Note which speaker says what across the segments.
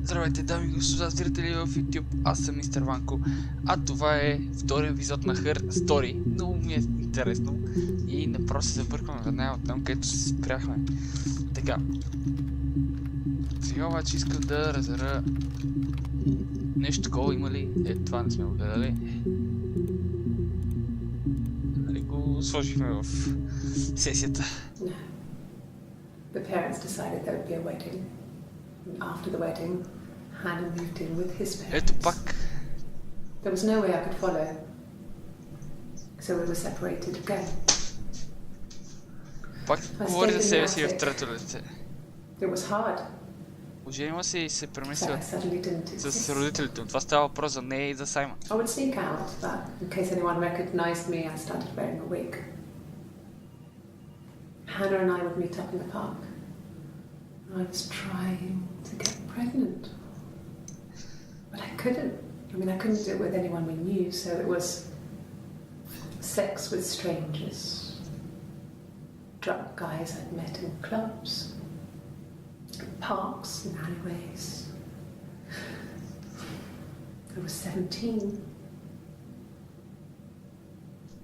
Speaker 1: Здравейте, дами и господа зрители в YouTube, аз съм мистер Ванко, а това е втори епизод на Her Story. Много ми е интересно и направо се забъркваме веднага от там, където се спряхме. Така. Сега обаче искам да разбера нещо такова има ли? Това не сме го гледали. Нали го сложихме в сесията.
Speaker 2: The parents decided there would be a wedding. After the wedding, Hannah moved in with his parents.
Speaker 1: Ето пак.
Speaker 2: There was no way I could follow, so we were separated again.
Speaker 1: Пак говори за себе си в трето лице.
Speaker 2: It was hard.
Speaker 1: Оженила се и се премести
Speaker 2: So I suddenly didn't
Speaker 1: с
Speaker 2: exist.
Speaker 1: родителите. Това става въпрос за нея и за Саймън.
Speaker 2: I would sneak out, but in case anyone recognized me, I started wearing a wig. Hannah and I would meet up in the park. I was trying to get pregnant, but I couldn't. I mean, I couldn't do it with anyone we knew, so it was sex with strangers, drunk guys I'd met in clubs, parks and alleyways. I was 17.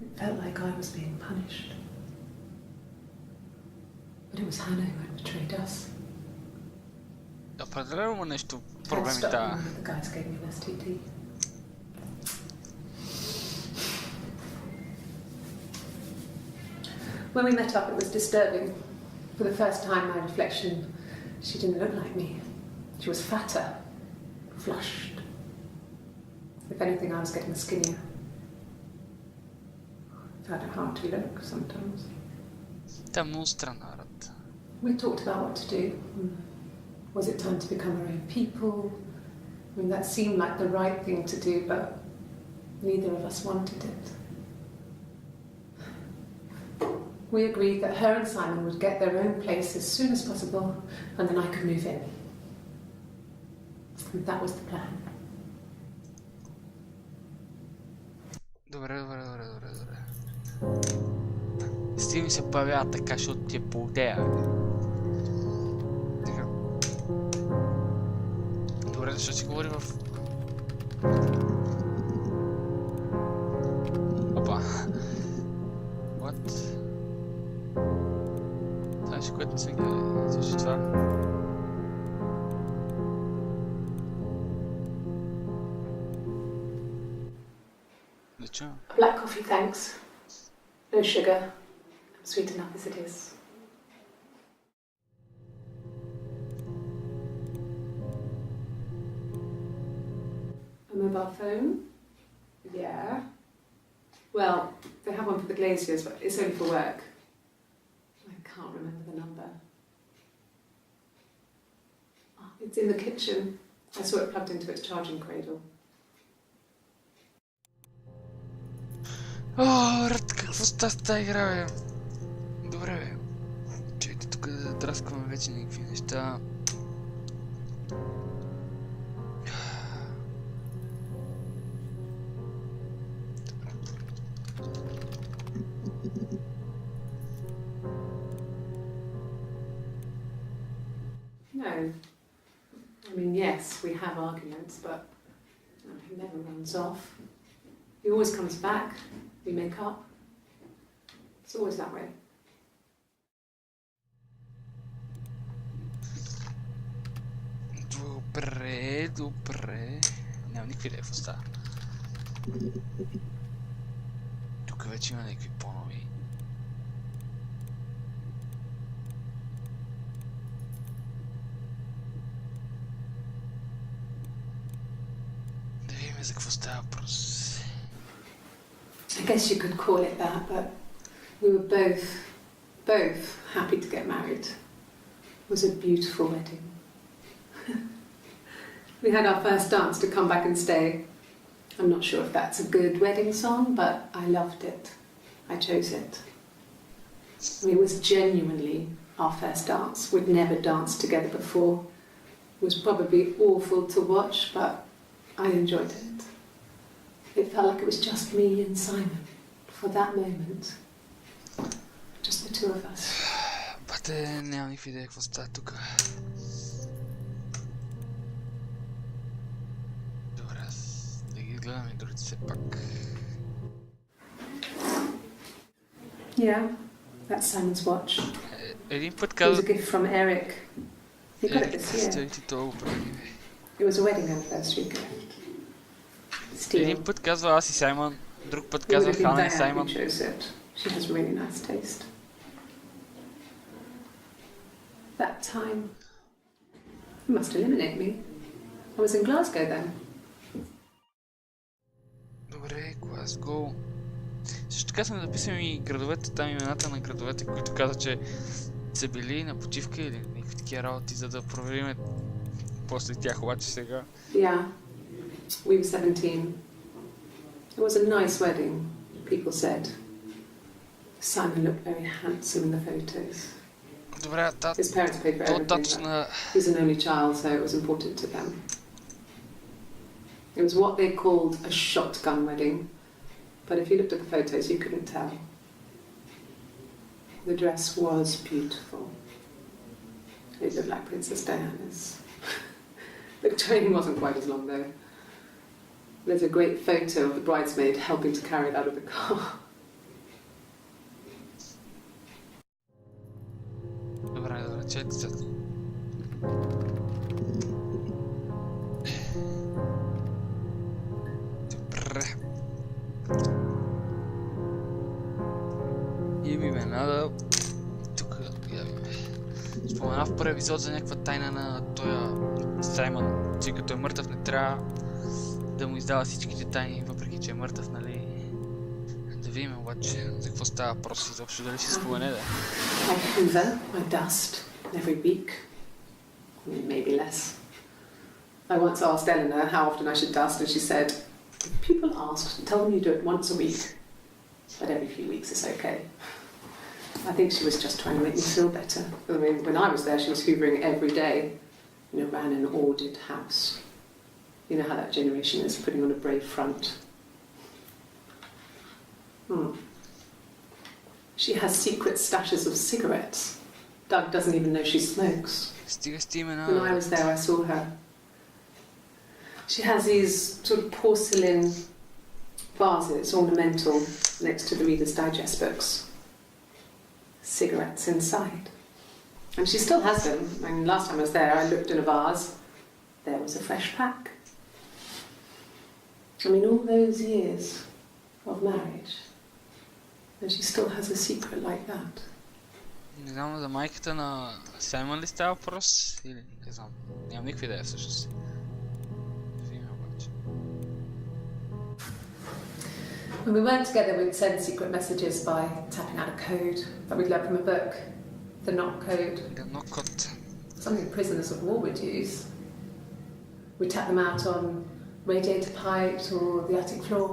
Speaker 2: It felt like I was being punished. But it was Hannah who had betrayed us.
Speaker 1: Определено има нещо проблеми
Speaker 2: The
Speaker 1: да.
Speaker 2: guys gave me an STD. When we met up, it was disturbing. For the first time, my reflection, she didn't look like me. She was fatter, flushed. If anything, I was getting skinnier. I found it hard to look sometimes.
Speaker 1: Тя е много странна, брат.
Speaker 2: We talked about what to do. Was it time to become our own people? I mean, that seemed like the right thing to do, but neither of us wanted it. We agreed that her and Simon would get their own place as soon as possible, and then I could move in. And that was the plan.
Speaker 1: Добре. Стига ми се появява така, защото ти е по идея. Така. Добре, защо си говори в... Опа. What? Това нещо, което не се гледа. Защо това? Защо?
Speaker 2: Black coffee, thanks. No sugar. Sweet enough as it is. A mobile phone? Yeah. Well, they have one for the Glaziers, but it's only for work. I can't remember the number. Oh, it's in the kitchen. I saw it plugged into its charging cradle.
Speaker 1: О, брат, какво става с тази игра, бе? Добре, бе. Чайте тук да драскваме вече някакви неща.
Speaker 2: No. I mean, yes, we have arguments, but he never runs off. He always comes back. We make up. It's always that way.
Speaker 1: Добре. Няма никакви идеи какво става. Тук вече има някакви по-нови. Да видим за какво става въпрос.
Speaker 2: I guess you could call it that, but we were both happy to get married. It was a beautiful wedding. We had our first dance to come back and stay. I'm not sure if that's a good wedding song, but I loved it. I chose it. I mean, it was genuinely our first dance. We'd never danced together before. It was probably awful to watch, but I enjoyed it. It felt like it was just me and Simon for that moment. Just the two of us.
Speaker 1: Бате, нямам никаква идея какво става тук. гледаме другите все пак.
Speaker 2: Yeah, that's Simon's watch.
Speaker 1: Един път
Speaker 2: It was
Speaker 1: казва...
Speaker 2: a gift from Eric. He got it this year.
Speaker 1: Стой ти това го прави.
Speaker 2: It was a wedding anniversary gift. Steel.
Speaker 1: Един път казва аз и Саймън, друг път
Speaker 2: It would
Speaker 1: казва
Speaker 2: have been
Speaker 1: Хана и
Speaker 2: Diane who
Speaker 1: Саймън.
Speaker 2: chose it. She has really nice taste. That time. You must eliminate me. I was in Glasgow then.
Speaker 1: Добре, Глазго. Също така сме записали и градовете, там имената на градовете, които каза, че са били на почивка или някакви такива работи, за да проверим после тях, обаче сега.
Speaker 2: Yeah, we were 17. It was a nice wedding, people said. Simon looked very handsome in the photos.
Speaker 1: Добре,
Speaker 2: His parents paid for everything.
Speaker 1: точно...
Speaker 2: He's an only child, so it was important to them. It was what they called a shotgun wedding, but if you looked at the photos, you couldn't tell. The dress was beautiful. It looked like Princess Diana's. The train wasn't quite as long though. There's a great photo of the bridesmaid helping to carry it out of the car.
Speaker 1: Добре, чакай сега. Добре. Имаме имена да... Тук гледаме. Спомена в първи епизод за някаква тайна на този Саймън, че като е мъртъв не трябва да му издава всичките тайни, въпреки че е мъртъв, нали? Да видим обаче за какво става въпрос изобщо, дали си спомене, да.
Speaker 2: I hoover, I dust every week, maybe less. I once asked Eleanor how often I should dust, and she said, if people ask, tell them you do it once a week, but every few weeks is okay. I think she was just trying to make me feel better. I mean, when I was there, she was hoovering every day. You know, ran an ordered house. You know how that generation is, putting on a brave front. She has secret stashes of cigarettes. Doug doesn't even know she smokes. When I was there, I saw her. She has these sort of porcelain vases, ornamental, next to the Reader's Digest books. Cigarettes inside. And she still has them. I mean, last time I was there, I looked in a vase. There was a fresh pack. I mean, all those years of marriage. And she still has a secret like that.
Speaker 1: Не знам за майката на Саймън ли става въпрос? Или не знам. Нямам никаква идея всъщност. Видим обаче.
Speaker 2: When we weren't together, we'd send secret messages by tapping out a code that we'd learned from a book. The knock code.
Speaker 1: The knock code.
Speaker 2: Something prisoners of war would use. We'd tap them out on radiator pipes or the attic floor.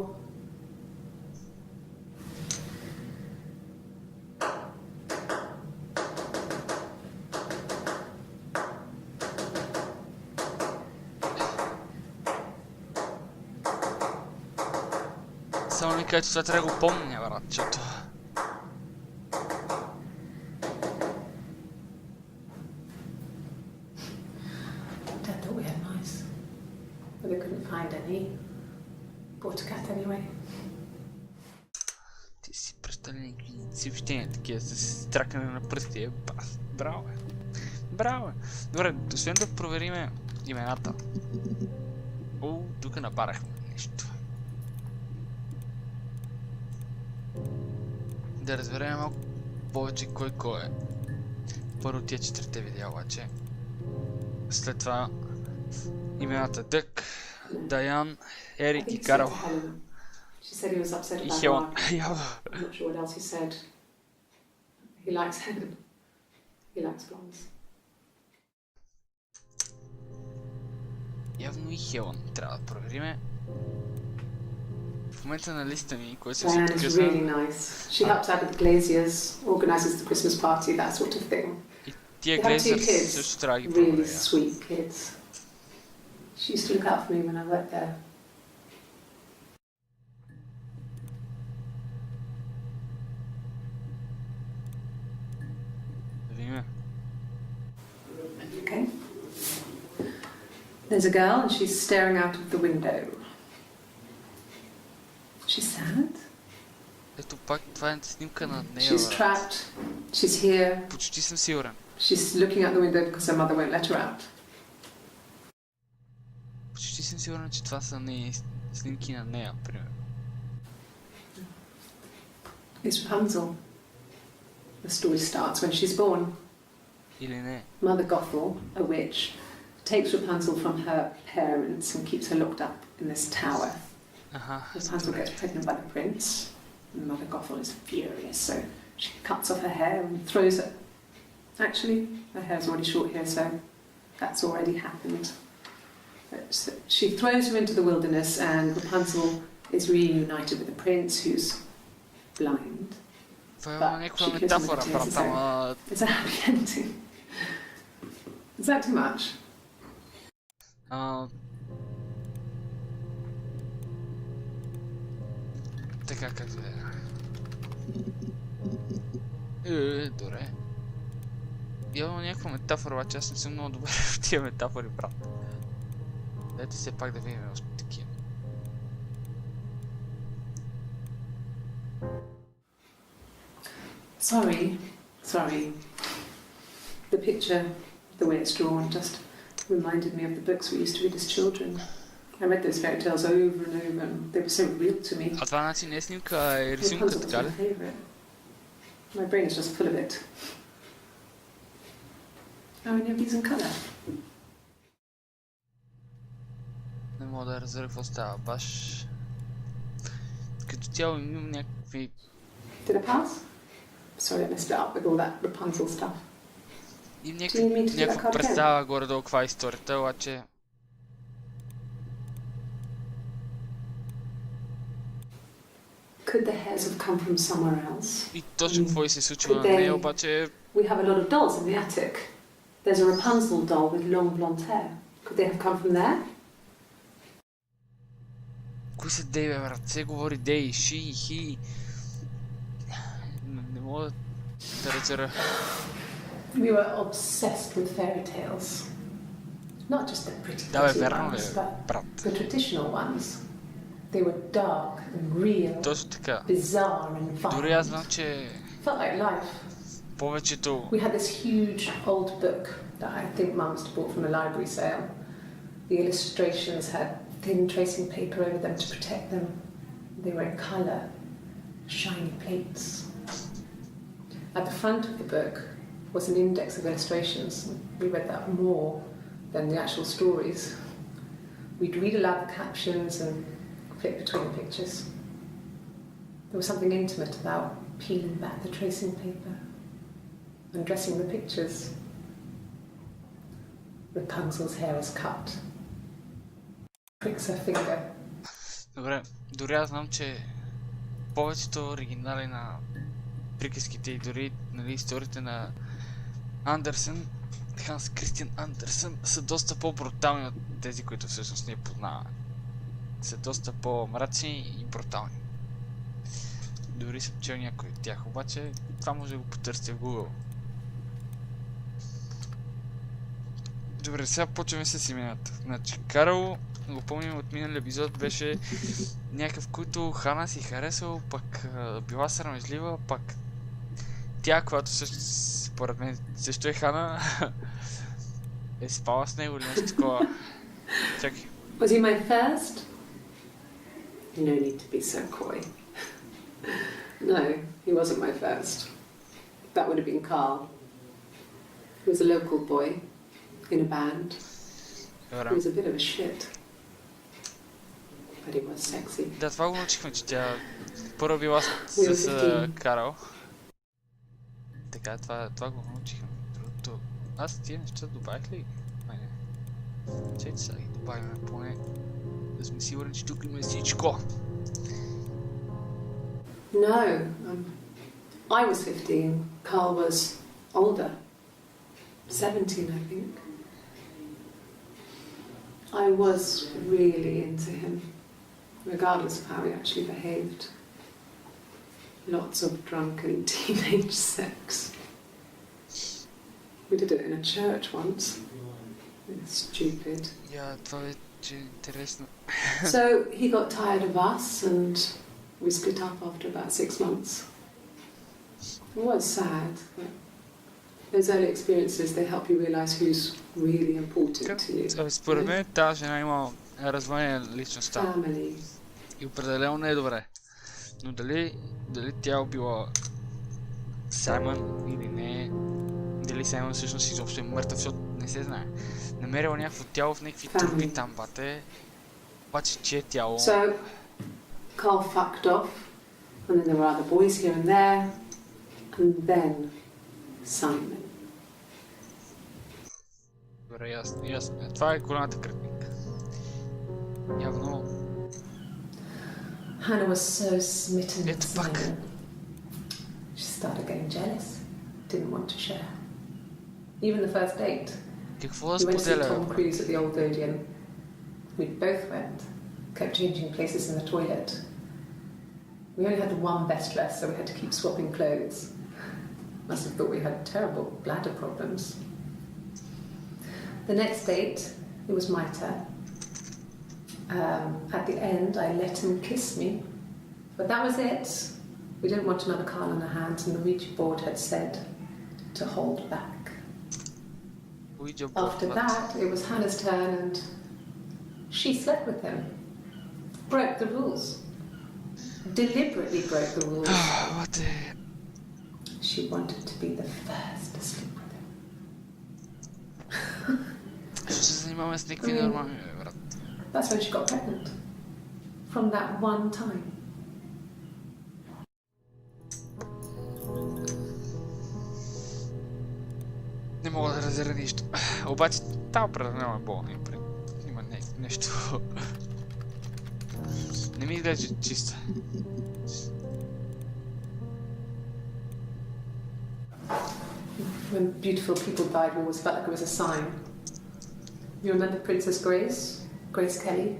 Speaker 1: Само ми кажа, че това трябва да го помня, брат, защото...
Speaker 2: Dad thought we had mice, but they couldn't find any. Bought a cat anyway.
Speaker 1: Ти си представи някакви съобщения такива с тракане на пръсти, браво е. Браво е. Добре, освен да провериме имената. Тук набарахме нещо. Да разберем малко повече кой е. Първо тия четирите видеа обаче. След това имената Дък, Даян, Ерик и Карл. И Хелън. Явно и Хелън трябва да провериме. В момента на листа ми, който се
Speaker 2: Diane is really nice. She helps out with the Glaziers, organises the Christmas party, that sort of thing.
Speaker 1: И тия
Speaker 2: They have two
Speaker 1: Glaziers
Speaker 2: kids,
Speaker 1: също трябва да ги
Speaker 2: really
Speaker 1: проверя.
Speaker 2: sweet kids. She used to look out for me when I worked there.
Speaker 1: Да видим.
Speaker 2: Okay. There's a girl and she's staring out of the window. She's sad.
Speaker 1: Ето пак, това е снимка на нея.
Speaker 2: She's trapped. She's here.
Speaker 1: Почти съм сигурен.
Speaker 2: She's looking out the window because her mother won't let her out.
Speaker 1: Почти съм сигурен, че това са снимки на нея, примерно.
Speaker 2: It's Rapunzel. The story starts when she's born.
Speaker 1: Или не?
Speaker 2: Mother Gothel, a witch, takes Rapunzel from her parents and keeps her locked up in this tower. Rapunzel gets pregnant by the prince. And Mother Gothel is furious, so she cuts off her hair and throws it. Actually, her hair's already short here, so that's already happened. But she throws her into the wilderness, and Rapunzel is reunited with the prince, who's blind.
Speaker 1: Това е някаква метафора, брат, ама...
Speaker 2: It's a happy ending. Is that too much?
Speaker 1: Така както добре. Явно някаква метафора, обаче аз не съм много добър в тия метафори, брат. Дайте все пак да видим още такива.
Speaker 2: Sorry. The picture, the way it's drawn, just reminded me of the books we used to read as children. I read those fairy tales over and over, and they were so real to me.
Speaker 1: А това значи не е снимка, а е рисунка, така ли?
Speaker 2: My brain is just full of it. Oh, and these in colour.
Speaker 1: Не мога да разбера какво става, баш... Като цяло имам някакви...
Speaker 2: Did I pass? Sorry, I messed it up with all that Rapunzel stuff.
Speaker 1: И някаква представа горе-долу каква е историята, обаче...
Speaker 2: Could the hairs have come from somewhere else?
Speaker 1: И точно какво и се случва на нея, обаче...
Speaker 2: We have a lot of dolls in the attic. There's a Rapunzel doll with long blonde hair. Could they have come from there?
Speaker 1: Кои са дей, бе, брат? Се говори дей, ши, хи... Не мога да разбера.
Speaker 2: We were obsessed with fairy tales. Not just the pretty ones, but the traditional ones. They were dark and real, bizarre and violent.
Speaker 1: Дори аз знам, че
Speaker 2: felt like life.
Speaker 1: Повечето...
Speaker 2: We had this huge old book that I think Mum must have bought from a library sale. The illustrations had thin tracing paper over them to protect them. They were in colour, shiny plates. At the front of the book was an index of illustrations. We read that more than the actual stories. We'd read aloud the captions and flip between the pictures. There was something intimate about peeling back the tracing paper, undressing the pictures. Rapunzel's hair is cut. Pricks her finger.
Speaker 1: Добре, дори аз знам, че повечето оригинали на приказките и дори историите на Андерсен, Ханс Кристиан Андерсен, са доста по-брутални от тези, които всъщност ние познаваме. Са доста по-мрачни и брутални. Дори съм чел някой от тях, обаче това може да го потърсите в Google. Добре, сега почваме с имената. Значи, Карл, го помним от миналия епизод, беше някакъв, който Хана си харесал, пък била срамежлива, пък тя, която също, според мен, също е Хана, е спала с него или нещо такова. Чакай.
Speaker 2: Was he my first? No need to be so coy. No, he wasn't my first. That would have been Carl. He was a local boy in a band. He was a bit of a shit. But he was sexy.
Speaker 1: Да, това го научихме, че тя първо била с Карл. Така, това го научихме. Другото... Аз тия неща добавих ли? Май не. Чайте сега ги добавим поне. Да сме сигурни, че тук има всичко.
Speaker 2: No, I was 15. Carl was older. 17, I think. I was really into him, regardless of how he actually behaved. Lots of drunken teenage sex. We did it in a church once. It's stupid.
Speaker 1: Yeah, това вече е интересно.
Speaker 2: So he got tired of us and We split up after about 6 months. It was sad, but those early experiences, they help you realise who's really important to you.
Speaker 1: Според мен тази жена има разваление на личността.
Speaker 2: Family.
Speaker 1: И определено не е добре. Но дали тя убила Саймън или не, дали Саймън всъщност изобщо е мъртъв, защото не се знае. Намерила някакво тяло в някакви трупи там, бате. Обаче, чие тяло?
Speaker 2: So, Carl fucked off, and then there were other boys here and there, and then Simon.
Speaker 1: Добре, ясно. Това е голямата критика. Явно...
Speaker 2: Hannah was so smitten with
Speaker 1: Ето пак.
Speaker 2: Simon. She started getting jealous, didn't want to share. Even the first date.
Speaker 1: Какво да
Speaker 2: We went to see
Speaker 1: споделя?
Speaker 2: Tom Cruise at the Old Odeon. We both went, kept changing places in the toilet. We only had one best dress, so we had to keep swapping clothes. Must have thought we had terrible bladder problems. The next date, it was my turn. At the end, I let him kiss me. But that was it. We didn't want another Carl on our hands, and the Ouija board had said to hold back. After that, it was Hannah's turn, and she slept with him. Broke the rules. Deliberately broke the rules.
Speaker 1: What the...
Speaker 2: She wanted to be the first to sleep with him.
Speaker 1: Ще се занимаваме с някакви нормални, брат.
Speaker 2: That's when she got pregnant. From that one time.
Speaker 1: Не мога да разбера нищо. Обаче, тази определено е болна. Има нещо... Не ми изглежда чиста.
Speaker 2: When beautiful people died, we always felt like it was a sign. You remember Princess Grace? Grace Kelly?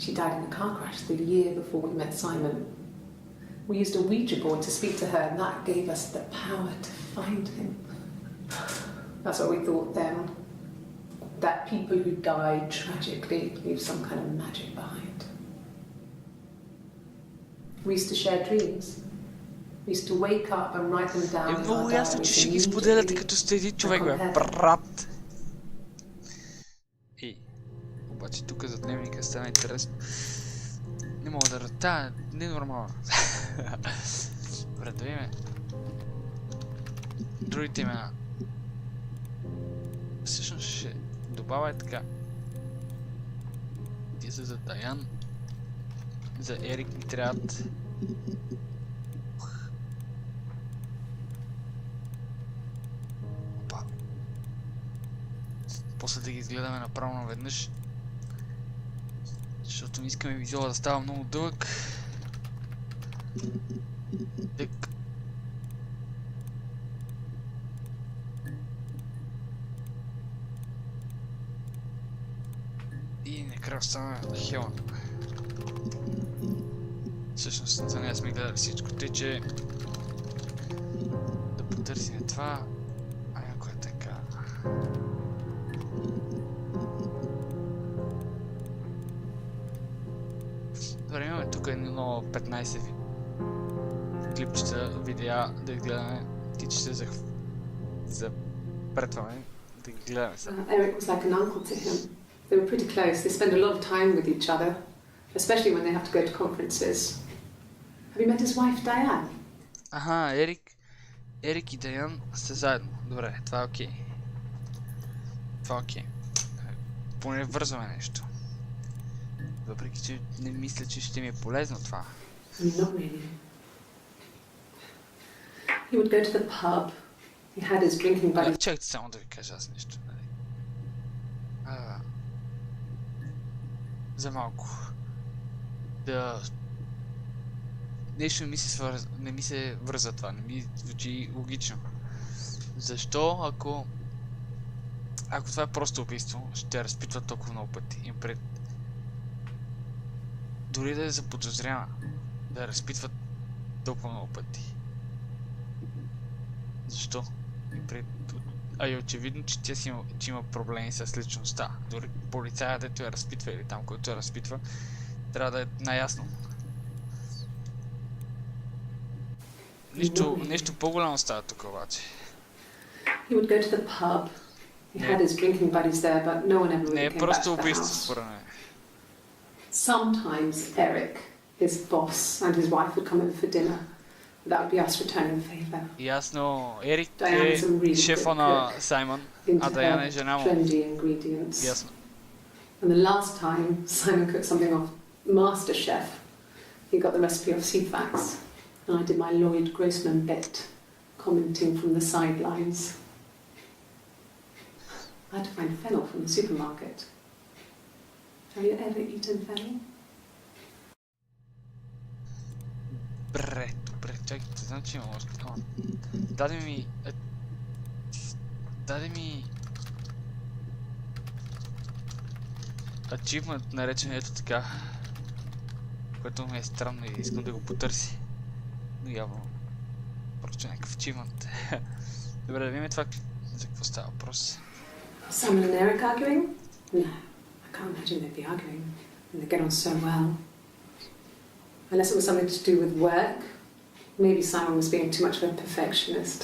Speaker 2: She died in a car crash the year before we met Simon. We used a Ouija board to speak to her, and that gave us the power to find him. That's what we thought then. That people who died tragically leave some kind of magic behind. We used to share dreams. We used to wake up and write them down.
Speaker 1: Е много ясно, че ще ги споделяте като сте един човек, бе, брат. Обаче тук за дневника стана интересно. Не мога да ръта, не е нормално. Добре, да видим другите имена. Всъщност ще добавя е така. Тия са за Даян. За Ерик ми трябват. Опа. После да ги изгледаме направо наведнъж. Защото не искаме визуала да става много дълъг. Тък. И накрая стана Хелън. Всъщност за нея сме гледали всичко, тъй че да потърсим това. Ако е така. Добре, имаме тук едно 15 клипчета, видеа да изгледаме. Ти че се запретваме да ги гледаме сега.
Speaker 2: Eric was like an uncle to him. They were pretty close. They spend a lot of time with each other, especially when they have to go to conferences. Have you met his wife, Diane?
Speaker 1: Аха, Ерик и Даян са заедно. Добре, това е окей. Това е окей. Поне вързваме нещо. Въпреки, че не мисля, че ще ми е полезно това.
Speaker 2: Not really. He would go to the pub. He had his drinking buddies.
Speaker 1: Чакайте само да ви кажа аз нещо. За малко. Да... Нещо не ми се върза това, не ми звучи логично. Защо, ако това е просто убийство, ще разпитва толкова много пъти? Дори да е заподозряна, да разпитва толкова много пъти. Защо? А е очевидно, че тя че има проблеми с личността. Дори полицая, дето я разпитва или там, който я разпитва, трябва да е наясно. Нещо по-голямо става тук обаче.
Speaker 2: He would go to the pub. He had his drinking buddies there, but no one ever
Speaker 1: Не
Speaker 2: really
Speaker 1: е
Speaker 2: came back
Speaker 1: просто
Speaker 2: to the
Speaker 1: убийство
Speaker 2: house.
Speaker 1: според мен.
Speaker 2: Sometimes Eric, his boss, and his wife would come over for dinner. That would be us returning the favour.
Speaker 1: Ясно. Ерик
Speaker 2: Diana's a really
Speaker 1: е
Speaker 2: good
Speaker 1: шефа на
Speaker 2: cook.
Speaker 1: Саймън,
Speaker 2: Into
Speaker 1: а Даяна е
Speaker 2: her
Speaker 1: жена му.
Speaker 2: trendy ingredients.
Speaker 1: Ясно.
Speaker 2: And the last time Simon cooked something off MasterChef, he got the recipe off Ceefax, and I did my Lloyd Grossman bit, commenting from the sidelines. I had to find fennel from the supermarket. Have you ever eaten fennel?
Speaker 1: Добре, чакайте, знам, че има още. Даде ми achievement, наречен ето така, което ми е странно и искам да го потърси. Но явно просто някакъв achievement. Добре, да видим това за какво става въпрос.
Speaker 2: Simon and Eric arguing? No, I can't imagine they'd be arguing. And they get on so well. Unless it was something to do with work. Maybe Simon was being too much of a perfectionist.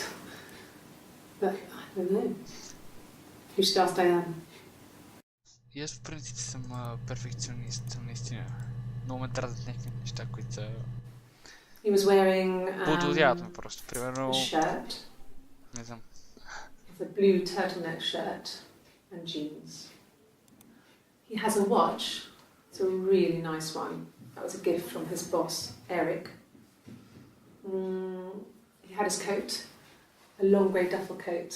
Speaker 2: But I don't know. You should ask Diane.
Speaker 1: И аз в принцип съм перфекционист, наистина. Много ме дразнят някакви неща, които са...
Speaker 2: He was wearing
Speaker 1: Пододяват ме просто, примерно...
Speaker 2: a shirt.
Speaker 1: Не знам.
Speaker 2: With a blue turtleneck shirt and jeans. He has a watch. It's a really nice one. That was a gift from his boss, Eric. He had his coat, a long grey duffel coat,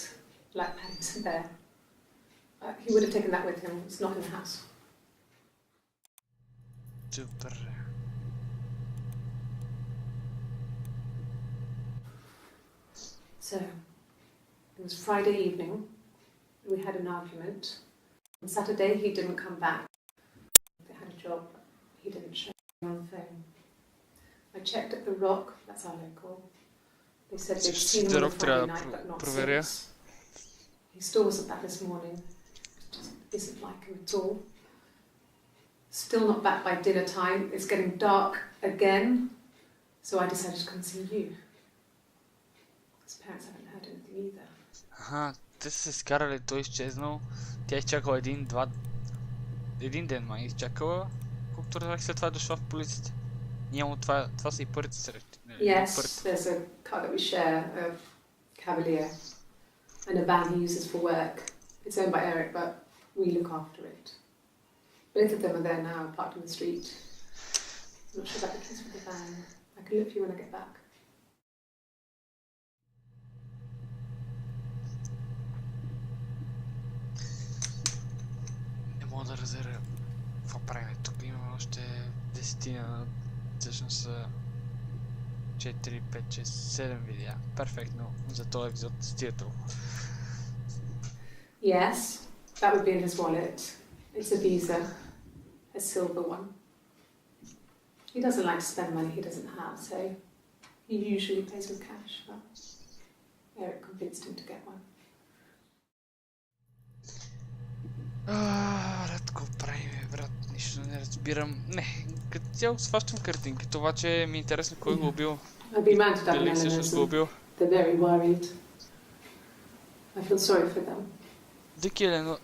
Speaker 2: like Paddington Bear. He would have taken that with him. It's not in the house.
Speaker 1: Супер.
Speaker 2: So, it was Friday evening. We had an argument. On Saturday, he didn't come back. They had a job. He didn't show on the phone. I checked at the Rock. That's our local. They said they'd seen him on Friday night, but not since. He still wasn't back this morning. Just isn't like him at all. Still not back by dinner time. It's getting dark again. So I decided to come see you. His parents haven't heard anything either.
Speaker 1: Аха, те са се скарали, той изчезнал. Тя изчакала един ден май изчакала. Колкото разбрах, след това е дошла в полицията. Няма това са и първите срещи.
Speaker 2: Yes, there's a car that we share, a Cavalier, and a van he uses for work. It's owned by Eric, but we look after it. Both of them are there now, parked in the street. I'm not sure about the keys for the van. I can look for you when I get back.
Speaker 1: Не мога да разбера какво правим. Тук имаме още 10, всъщност са 4, 5, 6, 7 видеа. Перфектно за този епизод стига толкова.
Speaker 2: Yes, that would be in his wallet. It's a Visa, a silver one. He doesn't like to spend money he doesn't have, so he usually pays with cash, but Eric convinced him to get one.
Speaker 1: Брат, какво правим, брат? Нищо не разбирам. Не, като цяло схващам картинката, обаче ми е интересно кой го убил.
Speaker 2: I've been round to Dublin
Speaker 1: Дали всъщност го убил.
Speaker 2: They're very worried. I feel sorry for them.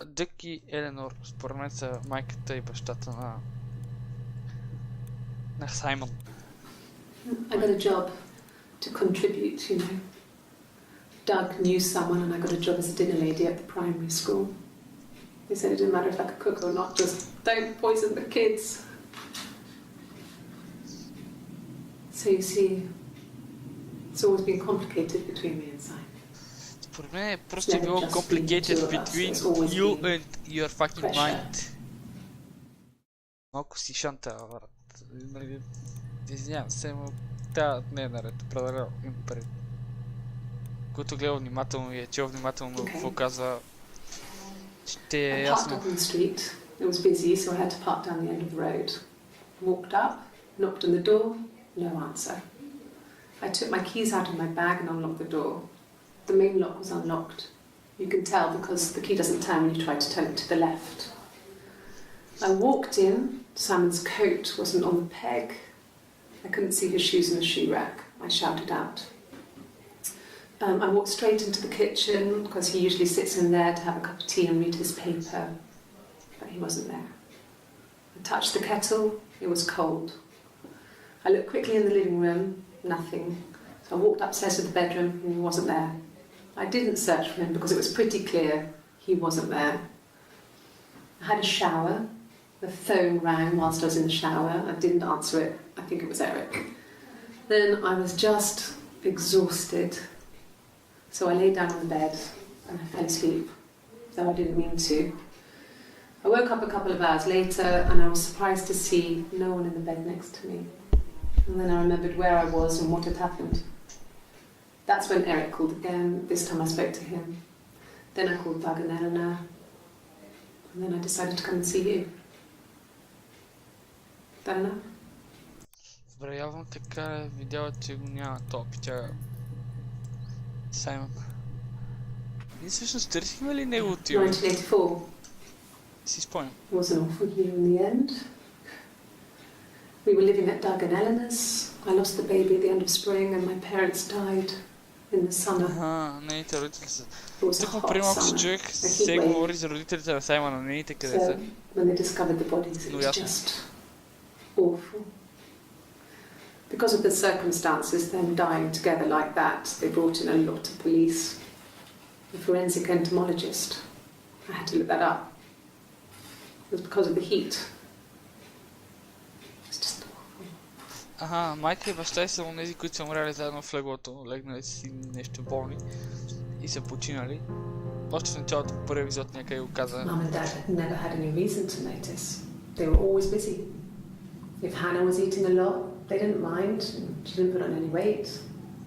Speaker 1: Дък и Еленор, според мен са майката и бащата на Саймън.
Speaker 2: I got a job to contribute, you know. Doug knew someone and I got a job as a dinner lady at the primary school. They said it didn't matter if I could cook or not, just don't poison the kids. So you see, it's always been complicated between me and Simon.
Speaker 1: Според мен просто е било complicated between you and your fucking mind. Малко си шанта, брат. Извинявам се, но тя не е наред, определено им пред. Който гледа внимателно и е чел внимателно какво казва, ще е ясно.
Speaker 2: I parked up on the street. It was busy, so I had to park down the end of the road. Walked up, knocked on the door, no answer. I took my keys out of my bag and unlocked the door. The main lock was unlocked. You can tell because the key doesn't turn when you try to turn it to the left. I walked in. Simon's coat wasn't on the peg. I couldn't see his shoes in the shoe rack. I shouted out. I walked straight into the kitchen because he usually sits in there to have a cup of tea and read his paper, but he wasn't there. I touched the kettle, it was cold. I looked quickly in the living room, nothing. So I walked upstairs to the bedroom and he wasn't there. I didn't search for him because it was pretty clear he wasn't there. I had a shower. The phone rang whilst I was in the shower. I didn't answer it. I think it was Eric. Then I was just exhausted. So I lay down on the bed and I fell asleep, though I didn't mean to. I woke up a couple of hours later and I was surprised to see no one in the bed next to me. And then I remembered where I was and what had happened. That's when Eric called again. This time I spoke to him. Then I called Doug and Eleanor. And then I decided to come and see you. That enough?
Speaker 1: Добре, явно така е видяла, че го няма топ, тя Саймън. Ние всъщност търсихме ли неговото име?
Speaker 2: 1984.
Speaker 1: Си спомням.
Speaker 2: It was an awful year in the end. We were living at Doug and Eleanor's. I lost the baby at the end of spring and my parents died in the summer.
Speaker 1: Нейните родители са.
Speaker 2: It was a
Speaker 1: Тук
Speaker 2: hot
Speaker 1: преди малко си
Speaker 2: summer.
Speaker 1: човек
Speaker 2: A
Speaker 1: се
Speaker 2: heat wave.
Speaker 1: говори за родителите на Саймън, нейните къде са.
Speaker 2: So when they discovered the bodies, it
Speaker 1: No,
Speaker 2: was
Speaker 1: yeah.
Speaker 2: just awful. Because of the circumstances, them dying together like that, they brought in a lot of police. The forensic entomologist. I had to look that up. It was because of the heat. It was just awful.
Speaker 1: Майка и баща са онези, които са умряли заедно в леглото, легнали си нещо болни и са починали. Още в началото по първи епизод някъде го каза.
Speaker 2: Mum and Dad had never had any reason to notice. They were always busy. If Hannah was eating a lot, they didn't mind. She didn't put on any weight.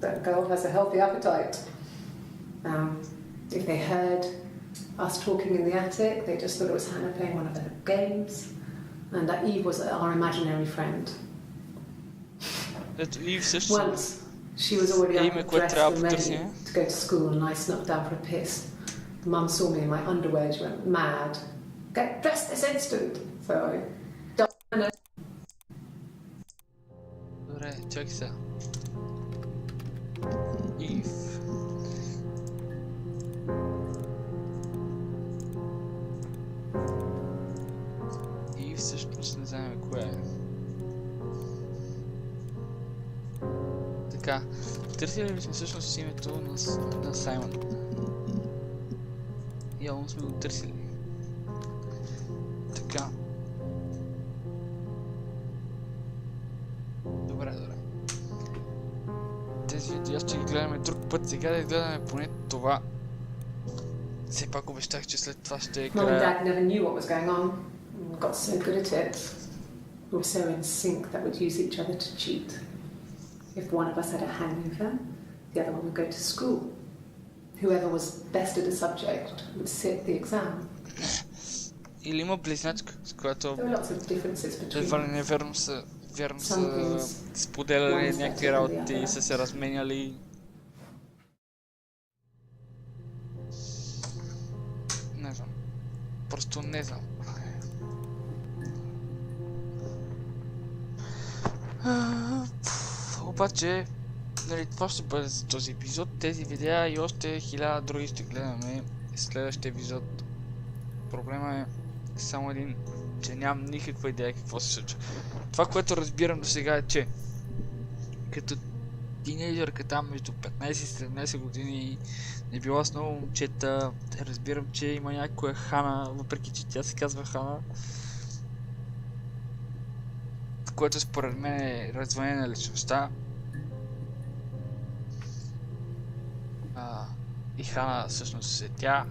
Speaker 2: That girl has a healthy appetite. If they heard us talking in the attic, they just thought it was Hannah playing one of her games, and that Eve was our imaginary friend.
Speaker 1: Ето Ив също.
Speaker 2: Once, she was already up,
Speaker 1: Име, което
Speaker 2: dressed
Speaker 1: трябва
Speaker 2: and
Speaker 1: да
Speaker 2: ready
Speaker 1: потърсим.
Speaker 2: to go to school, and I snuck down for a piss. Mum saw me in my underwear, she went mad. Get dressed this instant! So I
Speaker 1: Добре, чакай сега. Ив. Ив всъщност не знаем коя е. Така, търсили ли сме всъщност името на Саймън? Явно сме го търсили. Така. Добре. Тези видеа ще ги гледаме друг път, сега да гледаме поне това. Все пак обещах, че след това ще е
Speaker 2: Mum and
Speaker 1: края.
Speaker 2: Dad never knew what was going on. We got so good at it. We were so in sync that we'd use each other to cheat. If one of us had a hangover, the other one would go to school. Whoever was best at a subject would sit the exam.
Speaker 1: Или има близначка, с която
Speaker 2: There were lots of differences
Speaker 1: едва ли
Speaker 2: between
Speaker 1: не верно са
Speaker 2: things,
Speaker 1: споделяли
Speaker 2: one's
Speaker 1: някакви
Speaker 2: better than the
Speaker 1: работи и
Speaker 2: other.
Speaker 1: са се разменяли. Не знам. Просто не знам. Обаче, нали, това ще бъде за този епизод. Тези видеа и още 1000 други ще гледаме в следващия епизод. Проблема е само един, че нямам никаква идея какво се случва. Това, което разбирам до сега е, че като тинейджърка там между 15 и 17 години не била с много момчета, разбирам, че има някоя Хана, въпреки че тя се казва Хана, което според мен е развънение на личността. И Хана всъщност е тя.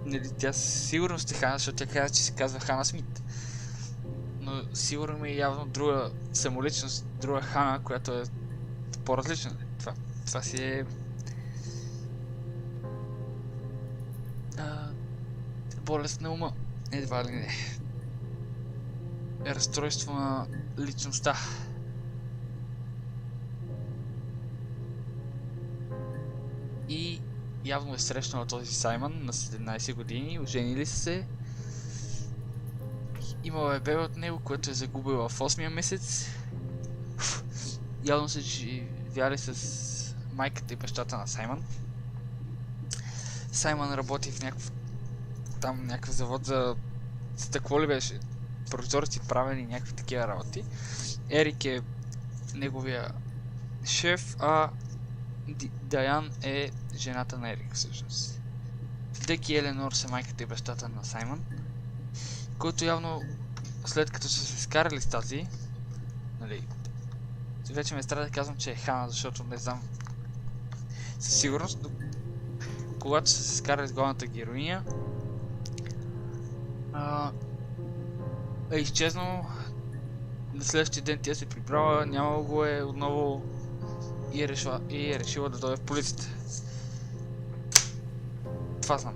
Speaker 1: Нали, тя сигурно сте Хана, защото тя каза, че се казва Хана Смит. Но сигурно има и явно друга самоличност, друга Хана, която е по-различна. Това си е... болест на ума. Едва ли не. Разстройство на личността. И явно е срещнала този Саймън на 17 години, оженили са се. Имала е бебе от него, което е загубила в 8-я месец. Явно са живяли с майката и бащата на Саймън. Саймън работи в някакъв завод за стъкло ли беше? Прозорци правени и някакви такива работи. Ерик е неговия шеф, а Даян е жената на Ерик всъщност. Дек и Еленор са майката и бащата на Саймън, който явно след като са се скарали с тази, нали, вече ме страда да казвам, че е Хана, защото не знам със сигурност, но когато са се скарали с главната героиня, е изчезнал. На следващия ден тя се прибрала, нямало го е отново и е решила да дойде в полицията. Това знам.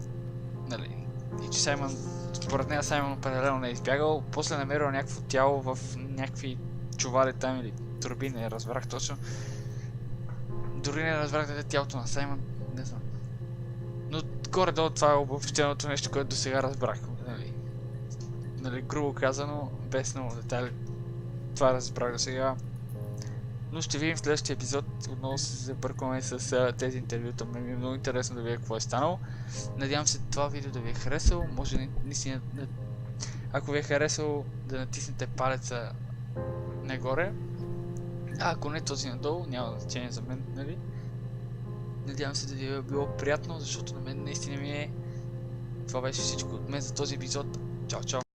Speaker 1: Нали. И че Саймън, според нея Саймън определено не е избягал, после намерил някакво тяло в някакви чували там или турби, не разбрах точно. Дори не разбрах дали е тялото на Саймън, не знам. Но горе-долу това е обобщеното нещо, което до сега разбрах. Нали, грубо казано, без много детайли. Това разбрах до сега. Но ще видим в следващия епизод. Отново се забъркваме с тези интервюта. Ми е много интересно да видя какво е станало. Надявам се това видео да ви е харесало. Може наистина, ако ви е харесало, да натиснете палеца нагоре. А ако не, този надолу, няма значение за мен, нали? Надявам се да ви е било приятно, защото на мен наистина ми е... Това беше всичко от мен за този епизод. Чао, чао!